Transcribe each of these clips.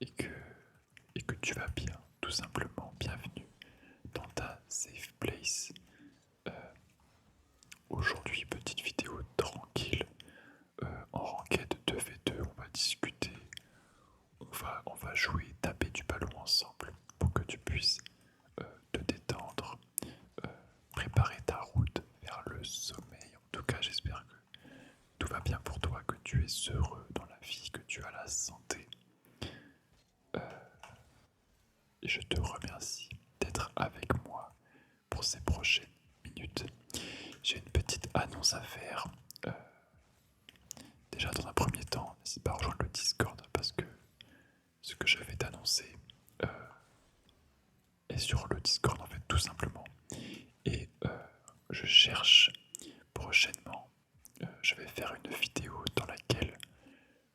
et que tu vas bien, tout simplement. Bienvenue dans ta safe place. Euh, Aujourd'hui, petite vidéo tranquille en ranked 2v2. On va discuter, on va jouer, taper du ballon ensemble pour que tu puisses te détendre, euh, préparer ta route vers le sommeil. En tout cas, j'espère que tout va bien pour toi, que tu es heureux dans la vie, que tu as la santé. Et je te remercie d'être avec moi pour ces prochaines minutes. J'ai une petite annonce à faire. Euh, Déjà, dans un premier temps, n'hésite pas à rejoindre le Discord parce que ce que je vais t'annoncer euh, est sur le Discord, en fait, tout simplement. Et je cherche prochainement, je vais faire une vidéo dans laquelle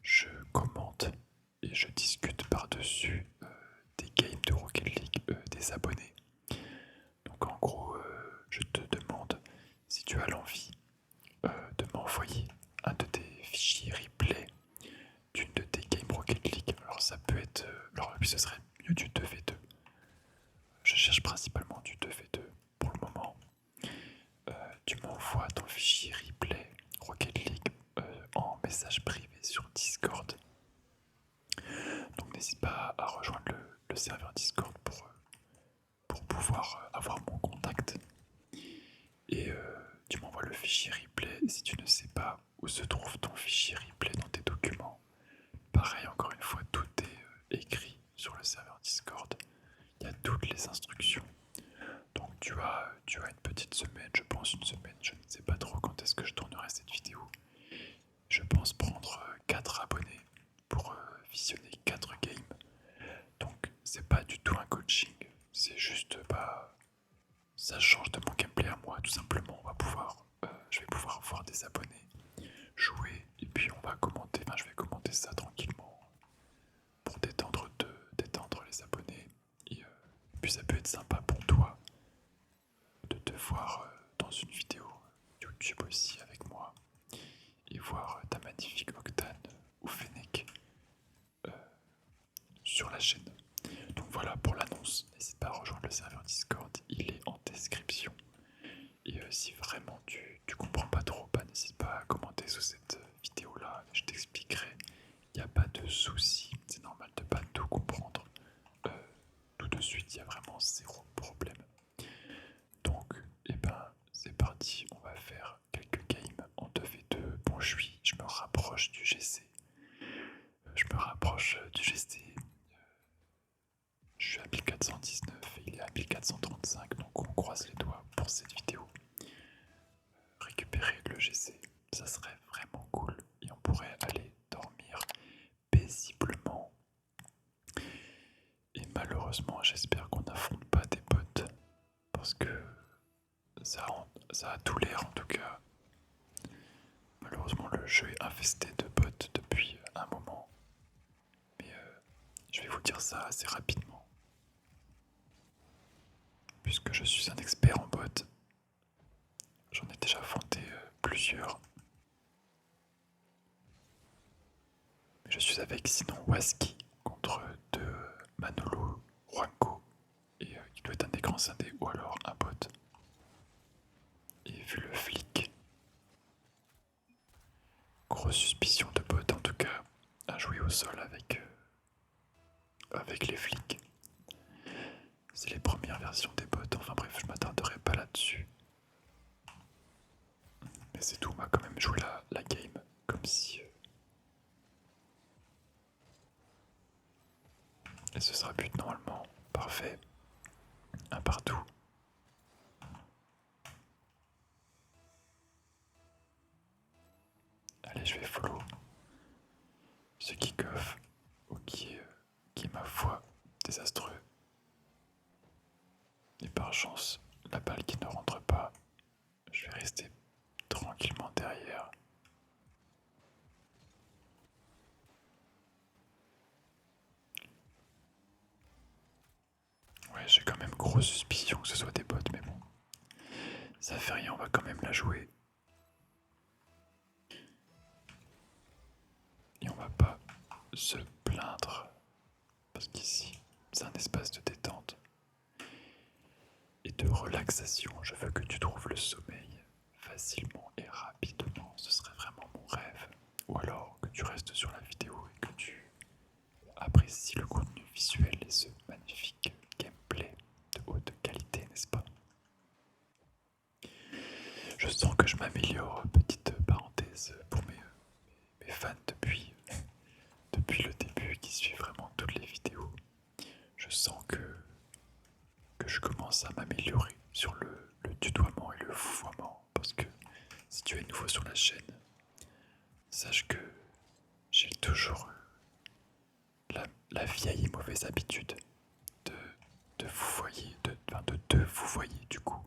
je commente et je discute par-dessus des games de Rocket League des abonnés. Donc en gros, je te demande si tu as l'envie de m'envoyer un de tes fichiers replay d'une de tes games Rocket League. Alors ça peut être... alors oui, ce serait mieux du 2v2. Je cherche principalement du 2v2 pour le moment. Tu m'envoies ton fichier replay Rocket League en message privé sur Discord. Donc n'hésite pas à rejoindre le serveur Discord pour pouvoir avoir mon contact. Et tu m'envoies le fichier replay si tu ne sais pas où se trouve ton fichier replay dans tes documents. Pareil, encore une fois, tout est écrit sur le serveur Discord. Il y a toutes les instructions. Donc tu as une petite semaine, je pense une semaine, je ne sais pas trop quand est-ce que je tournerai cette vidéo. Je pense prendre 4 abonnés pour visionner 4 games. Donc c'est pas du tout un coaching, c'est juste ça change de mon gameplay à moi tout simplement. Je vais pouvoir voir des abonnés jouer et puis on va commenter, enfin je vais commenter ça tranquillement pour détendre les abonnés. Et puis ça peut être sympa pour toi de te voir dans une vidéo YouTube aussi avec moi et voir ta magnifique Octane ou Fennec sur la chaîne. Donc voilà pour l'annonce, n'hésite pas à rejoindre le serveur Discord, il est en description. Et si vraiment tu comprends pas trop, n'hésite pas à commenter sous cette vidéo là, je t'expliquerai. Il n'y a pas de souci, c'est normal de pas tout comprendre. Euh, tout de suite, il y a vraiment zéro problème. Donc, c'est parti, on va faire quelques games en 2v2. Bon, je me rapproche du GC. Je me rapproche du GC. Je suis à 1419 et il est à 1435, donc on croise les doigts pour cette vidéo. Récupérer le GC, ça serait vraiment cool et on pourrait aller dormir paisiblement. Et malheureusement, j'espère qu'on n'affronte pas des bots parce que ça a tout l'air en tout cas. Malheureusement, le jeu est infesté de bots depuis un moment. Mais je vais vous dire ça assez rapidement. Puisque je suis un expert en bots, j'en ai déjà affronté plusieurs. Mais je suis avec sinon Waski contre deux Manolo, Juanco et qui doit être un écran scindé ou alors un bot. Et vu le flic, grosse suspicion de bot en tout cas, à jouer au sol avec les flics. C'est les premières versions des bots, enfin bref, je m'attarderai pas là-dessus. Mais c'est tout, on va quand même jouer la game comme si... Et ce sera but normalement, parfait. Un partout. Allez, je vais follow ce kick-off qui est ma foi désastreux. Et par chance, la balle qui ne rentre pas, je vais rester tranquillement derrière. Ouais, j'ai quand même grosse suspicion que ce soit des bots, mais bon. Ça fait rien, on va quand même la jouer. Et on va pas se plaindre. parce qu'ici, c'est un espace de détente et de relaxation. Je veux que tu trouves le sommeil facilement et rapidement. Ce serait vraiment mon rêve. Ou alors que tu restes sur la vidéo et que tu apprécies le contenu visuel et ce magnifique gameplay de haute qualité, n'est-ce pas? Je sens que je m'améliore, petite parenthèse pour mes fans depuis le début qui suivent vraiment toutes les vidéos. Je sens que je commence à m'améliorer sur le tutoiement et le vouvoiement parce que si tu es nouveau sur la chaîne, sache que j'ai toujours la vieille et mauvaise habitude de, de vous voyez, de te vous voyez du coup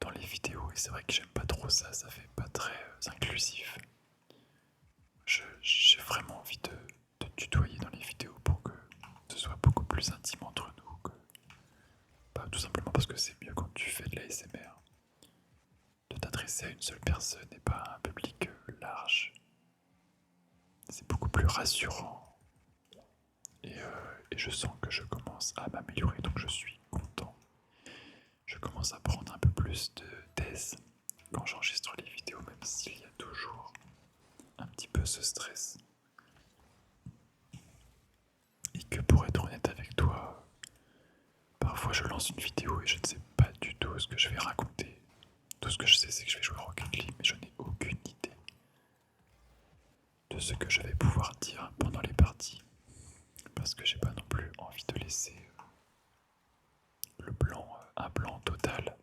dans les vidéos et c'est vrai que j'aime pas trop ça, ça fait pas très inclusif. J'ai vraiment envie de tutoyer dans les vidéos pour que ce soit beaucoup plus intime entre nous. Tout simplement parce que c'est mieux quand tu fais de l'ASMR de t'adresser à une seule personne et pas à un public large. C'est beaucoup plus rassurant et je sens que je commence à m'améliorer donc je suis content. Je commence à prendre un peu plus d'aise quand j'enregistre les vidéos même s'il y a toujours un petit peu ce stress. Et que pour être honnête avec toi, parfois je lance une vidéo et je ne sais pas du tout ce que je vais raconter. Tout ce que je sais c'est que je vais jouer Rocket League mais je n'ai aucune idée de ce que je vais pouvoir dire pendant les parties. Parce que j'ai pas non plus envie de laisser un blanc total.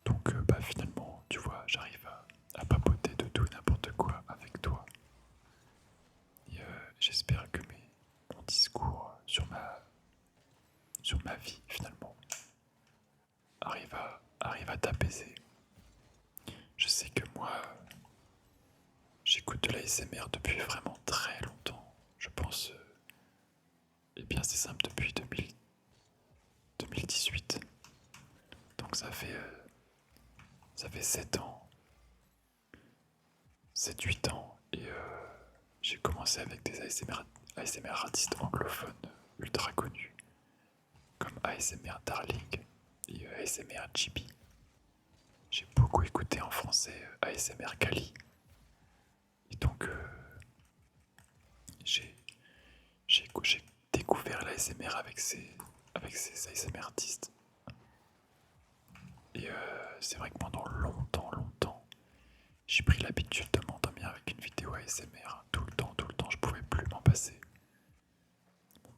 Donc finalement, tu vois, j'arrive à papoter de tout et n'importe quoi avec toi. Et j'espère que mon discours sur ma vie finalement arrive à t'apaiser. Je sais que moi, j'écoute de l'ASMR depuis vraiment très longtemps. Je pense, eh bien c'est simple, depuis 2018. Donc ça fait 7 ans, 7-8 ans. Et j'ai commencé avec des ASMR artistes anglophones ultra connus, comme ASMR Darling et ASMR GB. J'ai beaucoup écouté en français ASMR Kali. Et donc j'ai découvert l'ASMR avec ces ASMR artistes. Et c'est vrai que pendant longtemps, j'ai pris l'habitude de m'endormir avec une vidéo ASMR. Tout le temps, je pouvais plus m'en passer.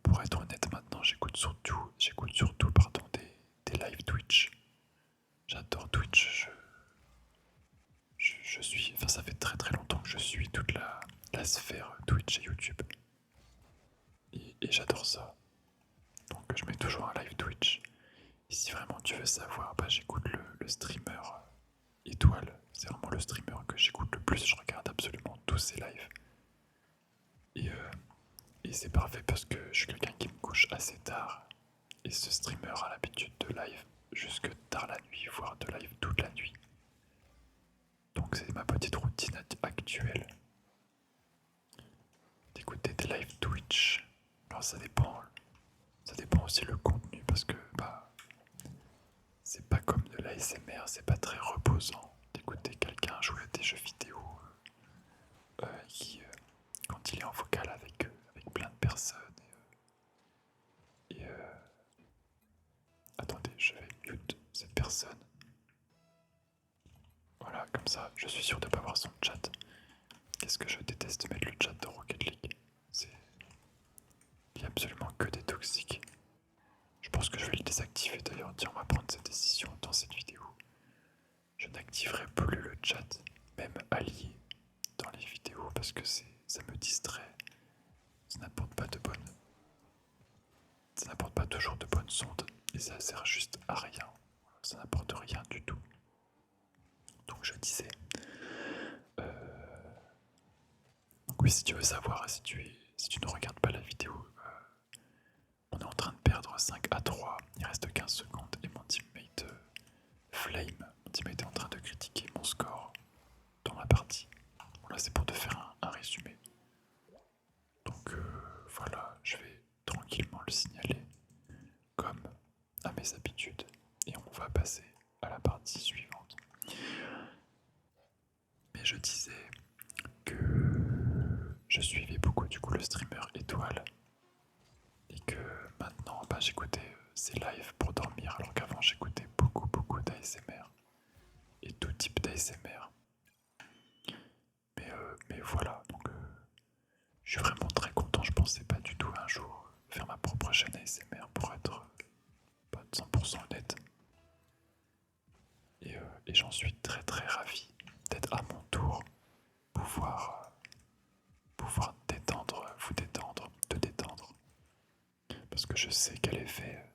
Pour être honnête maintenant, j'écoute surtout des live Twitch. J'adore Twitch. Je suis, enfin ça fait très longtemps que je suis toute la sphère Twitch et YouTube. Et j'adore ça. Donc je mets toujours un live Twitch. Et si vraiment tu veux savoir, j'écoute le streamer Étoile. C'est vraiment le streamer que j'écoute le plus. Je regarde absolument tous ses lives. Et c'est parfait parce que je suis quelqu'un qui me couche assez tard. Et ce streamer a l'habitude de live jusque tard la nuit, voire de live toute la nuit. Donc c'est ma petite routine actuelle d'écouter des lives Twitch. Alors ça dépend aussi le contenu parce que c'est pas comme de l'ASMR, c'est pas très reposant d'écouter quelqu'un jouer à des jeux vidéo quand il est en vocal avec plein de personnes. Attendez, je vais mute cette personne. Voilà, comme ça, je suis sûr de pas voir son chat. Qu'est-ce que je déteste mettre le chat de Rocket League. Il y a absolument que des toxiques. Je pense que je vais le désactiver d'ailleurs. Tiens, on va prendre cette décision dans cette vidéo. Je n'activerai plus le chat, même allié, dans les vidéos parce que ça me distrait. Ça n'apporte pas toujours de bonnes ondes et ça sert juste à rien. Ça n'apporte rien du tout. Donc je disais. Donc oui, si tu veux savoir, si tu ne regardes pas la vidéo, on est en train de perdre 5-3. Il reste 15 secondes et mon teammate Flame, mon teammate est en train de critiquer mon score dans la partie. Bon là c'est pour te faire un résumé. Donc voilà, je vais partie suivante. Mais je disais que je suivais beaucoup du coup le streamer Étoile et que maintenant j'écoutais ses lives pour dormir alors qu'avant j'écoutais beaucoup d'ASMR et tout type d'ASMR. Mais voilà, donc je suis vraiment très content, je pensais pas du tout un jour faire ma propre chaîne ASMR pour être pas 100% honnête. Et j'en suis très ravi d'être à mon tour pouvoir détendre, vous détendre, te détendre. Parce que je sais quel effet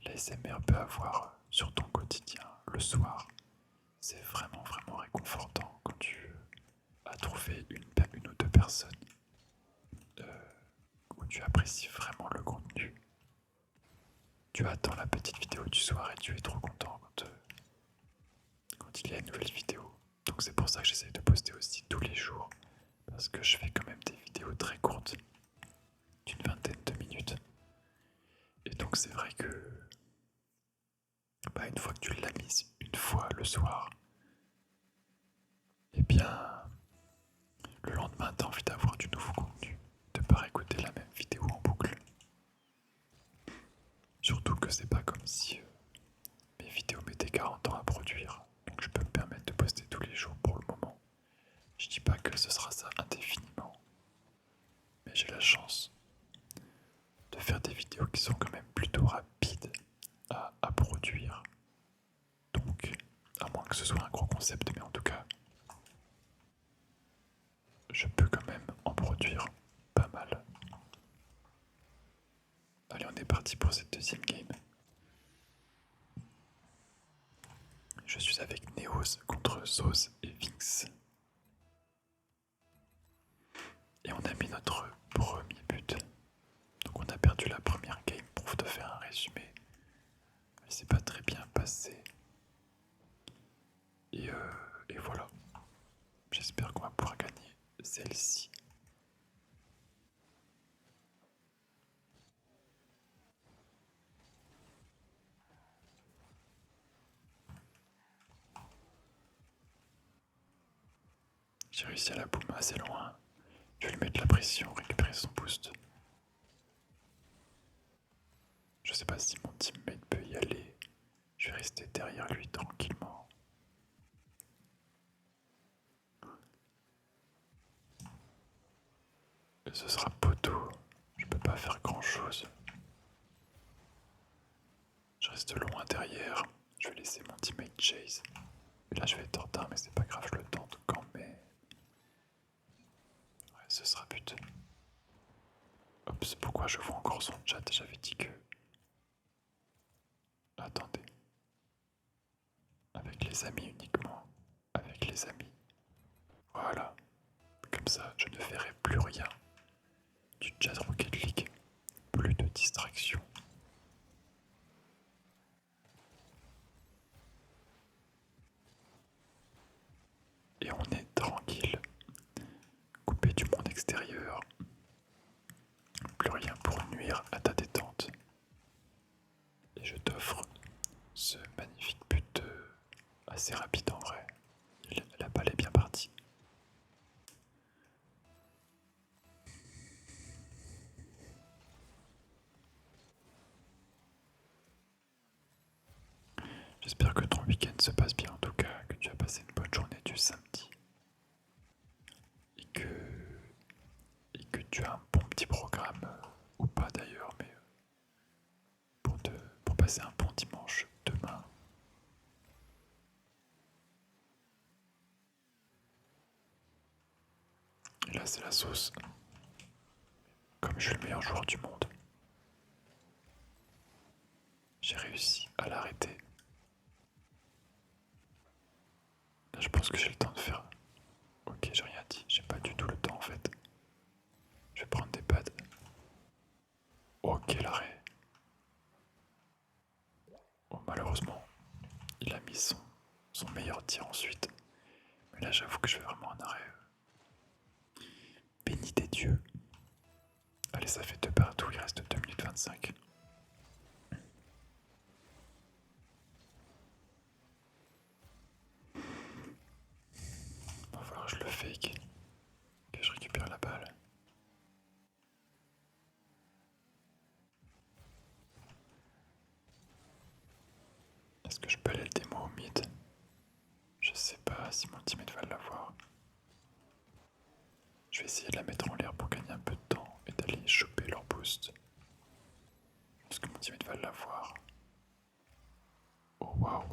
l'ASMR peut avoir sur ton quotidien le soir. C'est vraiment réconfortant quand tu as trouvé une ou deux personnes où tu apprécies vraiment le contenu. Tu attends la petite vidéo du soir et tu es trop content quand il y a une nouvelle vidéo. Donc c'est pour ça que j'essaie de poster aussi tous les jours. Parce que je fais quand même des vidéos très courtes, d'une vingtaine de minutes. Et donc c'est vrai que une fois que tu l'as mise une fois le soir, eh bien le lendemain t'as envie d'avoir du nouveau contenu, de pas réécouter la même vidéo en boucle. Surtout que c'est pas comme si mes vidéos mettaient 40 ans à produire, donc je peux me permettre de poster tous les jours pour le moment. Je dis pas que ce sera ça indéfiniment, mais j'ai la chance de faire des vidéos qui sont quand même plutôt rapides à produire. Donc, à moins que ce soit un gros concept, mais en tout cas, je peux quand même en produire pas mal. Allez, on est parti pour cette deuxième game. Je suis avec Neos contre Zos et Vinx. Et on a mis notre premier but. Donc on a perdu la première game pour te faire un résumé. Elle s'est pas très bien passée. Et voilà. J'espère qu'on va pouvoir gagner celle-ci. J'ai réussi à la boom assez loin. Je vais lui mettre la pression, récupérer son boost. Je sais pas si mon teammate peut y aller. Je vais rester derrière lui tranquillement. Et ce sera poteau. Je peux pas faire grand chose. Je reste loin derrière. Je vais laisser mon teammate chase. Et là je vais être en retard mais c'est pas grave, je le tente quand même. Ouais, ce sera but. Hop, pourquoi je vois encore son chat? J'avais dit que... Attendez. Avec les amis uniquement. Avec les amis. Voilà. Comme ça, je ne verrai plus rien du chat Rocket League. Plus de distraction. Et on est tranquille. Coupé du monde extérieur. Plus rien pour nuire à ta détente. Et je t'offre ce magnifique but assez rapide en vrai. La balle est bien partie. J'espère que ton week-end se passe bien en tout cas, que tu as passé une bonne journée du samedi. Et que tu as un bon petit programme, ou pas d'ailleurs, mais pour passer un bon dimanche demain. Et là c'est la sauce. Comme je suis le meilleur joueur du monde, j'ai réussi à l'arrêter. Là je pense que j'ai le temps de faire... Ok, j'ai rien dit, j'ai pas du tout le temps en fait. Je vais prendre des pads. Ok, l'arrêt. Oh, malheureusement, il a mis son meilleur tir ensuite. Mais là j'avoue que je fais vraiment un arrêt. Béni des dieux. Allez, ça fait 2 partout, il reste 2 minutes 25. Est-ce que je peux aller le démo au mid? Je sais pas si mon teammate va l'avoir. Je vais essayer de la mettre en l'air pour gagner un peu de temps et d'aller choper leur boost. Est-ce que mon teammate va l'avoir? Oh waouh!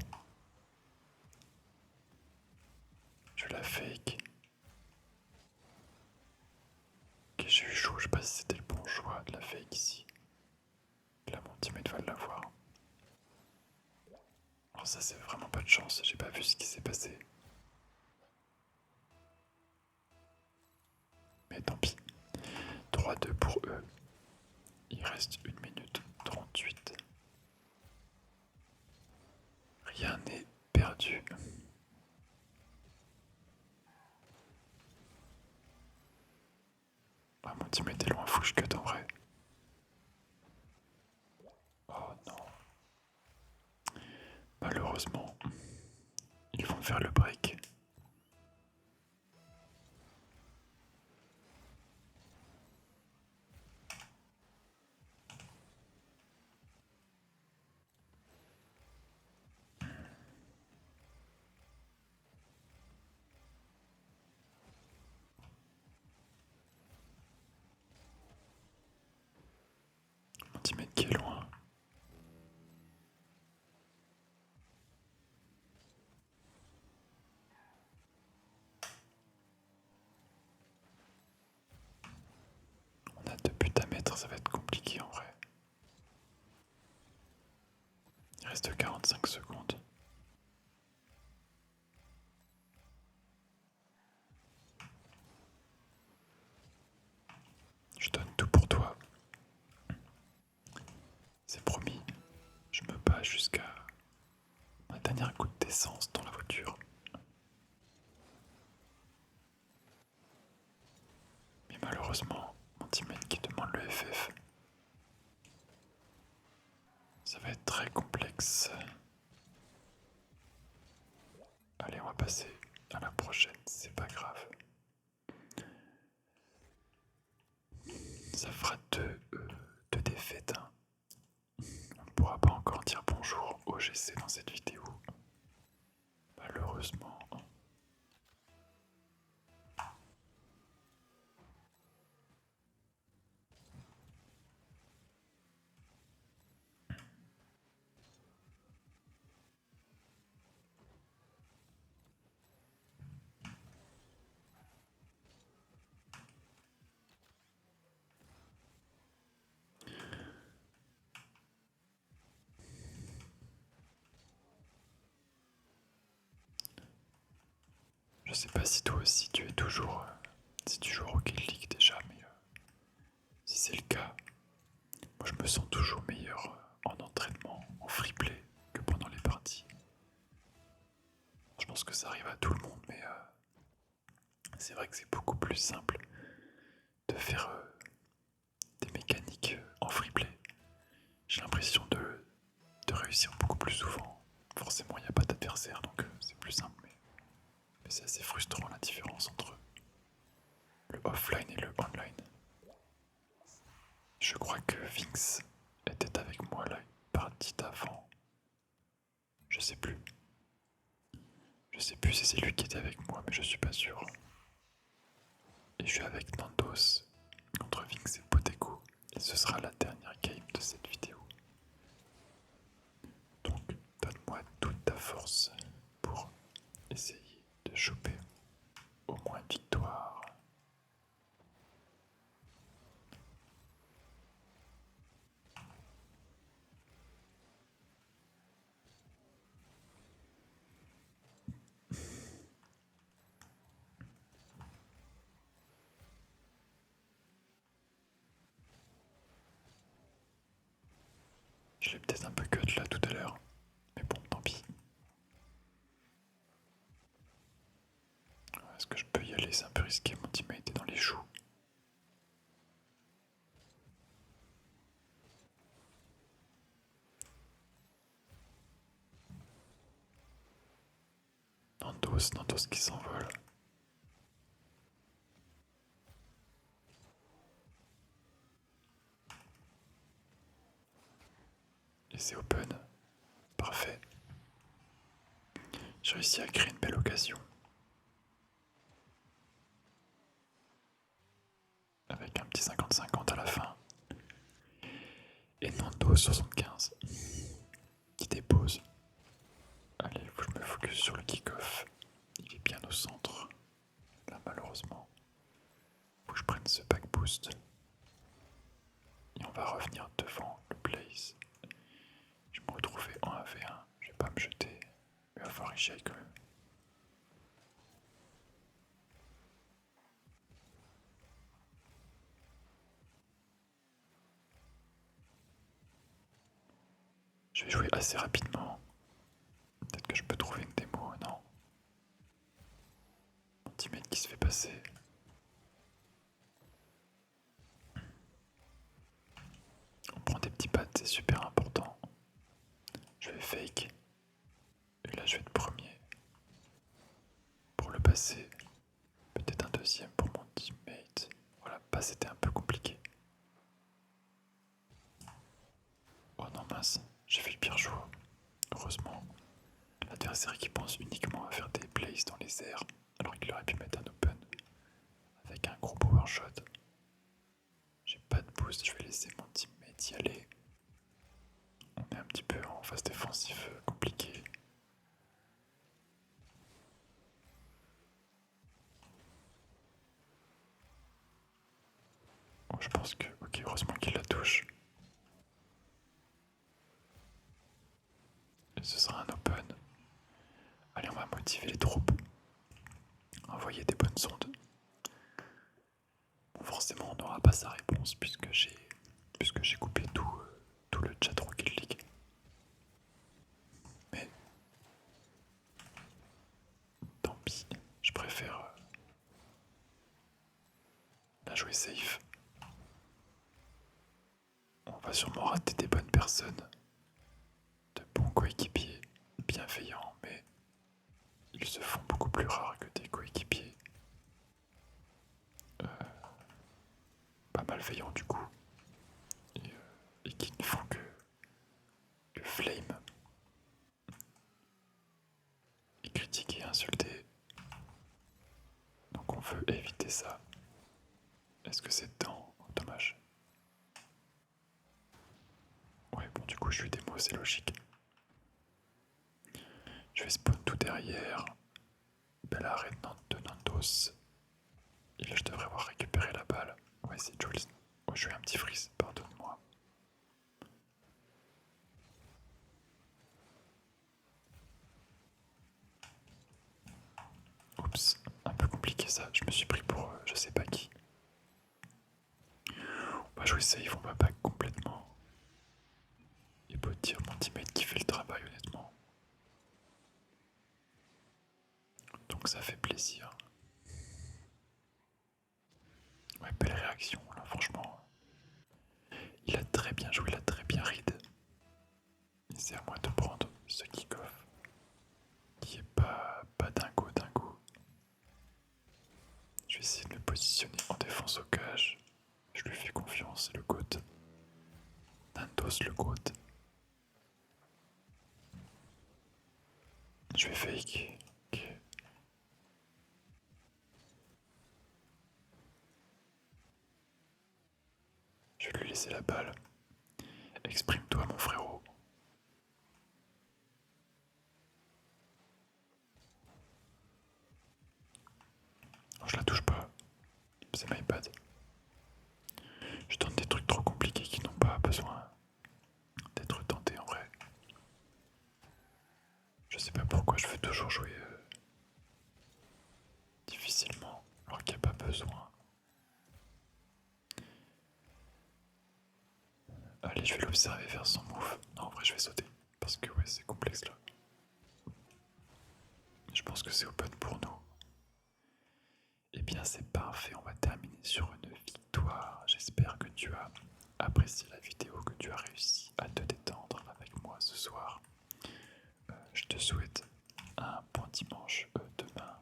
Je la fake. Ok, j'ai eu chaud, je sais pas si c'était le bon choix de la fake ici. Là, mon teammate va l'avoir. Alors, ça, c'est vraiment pas de chance, j'ai pas vu ce qui s'est passé. Mais tant pis. 3-2 pour eux. Il reste 1 minute 38. Rien n'est perdu. Ah, mon teammate est loin, faut que je cut en vrai. Oh non. Malheureusement, ils vont faire le break. Mon teammate qui est loin. On a 2 buts à mettre, ça va être compliqué en vrai. Il reste 45 secondes. Je donne tout pour toi. C'est promis, je me bats jusqu'à ma dernière goutte d'essence dans la voiture. Mais malheureusement, mon teammate qui demande le FF, ça va être très complexe. Allez, on va passer à la prochaine, c'est pas grave. Ça fera deux défaites. Hein. On ne pourra pas encore dire bonjour au GC dans cette vidéo. Malheureusement. Je sais pas si toi aussi tu es toujours. Si tu joues au Rocket League déjà, mais si c'est le cas, moi je me sens toujours meilleur en entraînement, en free play, que pendant les parties. Je pense que ça arrive à tout le monde, mais c'est vrai que c'est beaucoup plus simple de faire des mécaniques en free play. J'ai l'impression de réussir beaucoup plus souvent. Forcément, il n'y a pas d'adversaire, donc c'est plus simple, mais c'est assez frustrant la différence entre le offline et le online. Je crois que Vinx était avec moi la partie d'avant. Je sais plus. Je sais plus si c'est lui qui était avec moi, mais je suis pas sûr. Et je suis avec Nandos contre Vinx et Poteco. Et ce sera la dernière game de cette vidéo. Donc, donne-moi toute ta force pour essayer de choper au moins une victoire. Je l'ai peut-être un peu cut là tout à l'heure. Mais bon, tant pis. Est-ce que je peux y aller? C'est un peu risqué, mon teammate est dans les choux. Nandos qui s'envole. Et c'est open. Parfait. J'ai réussi à créer une belle occasion. Avec un petit 50-50 à la fin. Et Nando 75 qui dépose. Allez, faut que je me focus sur le kick-off. Il est bien au centre. Là, malheureusement. Faut que je prenne ce back boost. Et on va revenir devant le Blaze. Je me retrouvais en 1v1. Je vais pas me jeter. Mais il va falloir y chier quand même. Je vais jouer assez rapidement. Peut-être que je peux trouver une démo, non? Mon teammate qui se fait passer. On prend des petits pads, c'est super important. Je vais fake. Et là je vais être premier. Pour le passer. Peut-être un deuxième pour mon teammate. Voilà, pas c'était un peu compliqué. Oh non mince, j'ai fait le pire choix. Heureusement. L'adversaire qui pense uniquement à faire des plays dans les airs, alors qu'il aurait pu mettre un open avec un gros power shot. J'ai pas de boost, je vais laisser mon teammate y aller. On est un petit peu en phase défensive compliquée. Bon, je pense que... Ok, heureusement qu'il la touche. Et ce sera un open. Allez, on va motiver les troupes. Envoyer des bonnes sondes. Bon, forcément, on n'aura pas sa réponse puisque j'ai coupé tout le chat Rocket League. Mais tant pis, je préfère la jouer safe. On va sûrement rater des bonnes personnes, de bons coéquipiers, bienveillants, mais ils se font beaucoup plus rares que des coéquipiers pas malveillants du coup, et qui ne font que flame et critiquer, insulter. Donc on veut éviter ça. Est-ce que c'est dedans? Oh, dommage. Ouais, bon, du coup, je suis démo, c'est logique. Je vais spawn tout derrière. Belle arrêt de Nandos. Et là, je devrais avoir récupéré la balle. Ouais, c'est Jules. Oh, je suis un petit freeze, pardonne-moi. Oups, un peu compliqué ça. Je me suis pris pour je sais pas qui. On va jouer safe, on va back complètement. Et beau dire mon teammate qui fait le travail, honnêtement. Donc ça fait plaisir. Ouais, belle réaction, là, franchement. Il a très bien joué, il a très bien read. Et c'est à moi de prendre ce kick-off. Qui est pas dingo. Je vais essayer de me positionner en défense au cage. Je lui fais confiance, le GOAT. Nandos le GOAT. Je vais fake. Ok. Je vais lui laisser la balle. Exprime-toi mon frérot. Non, je la touche pas. C'est my bad. Je tente des trucs trop compliqués qui n'ont pas besoin d'être tentés en vrai. Je sais pas pourquoi je veux toujours jouer difficilement alors qu'il n'y a pas besoin. Allez, je vais l'observer faire son move. Non, en vrai, je vais sauter. Parce que ouais, c'est complexe là. Je pense que c'est open pour nous. Eh bien, c'est parfait. On va terminer sur une victoire. J'espère que tu as apprécié la vidéo, que tu as réussi à te détendre avec moi ce soir. Je te souhaite un bon dimanche demain.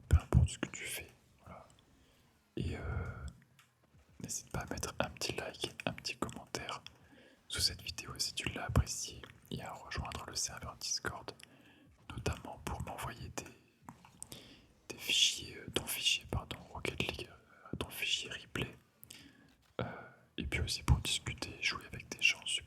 Peu importe ce que tu fais. Voilà. Et n'hésite pas à mettre un petit like, un petit commentaire sous cette vidéo si tu l'as appréciée et à rejoindre le serveur Discord. notamment pour m'envoyer des fichiers, ton fichier, pardon, Rocket League, ton fichier replay. Et puis aussi pour discuter, jouer avec des gens super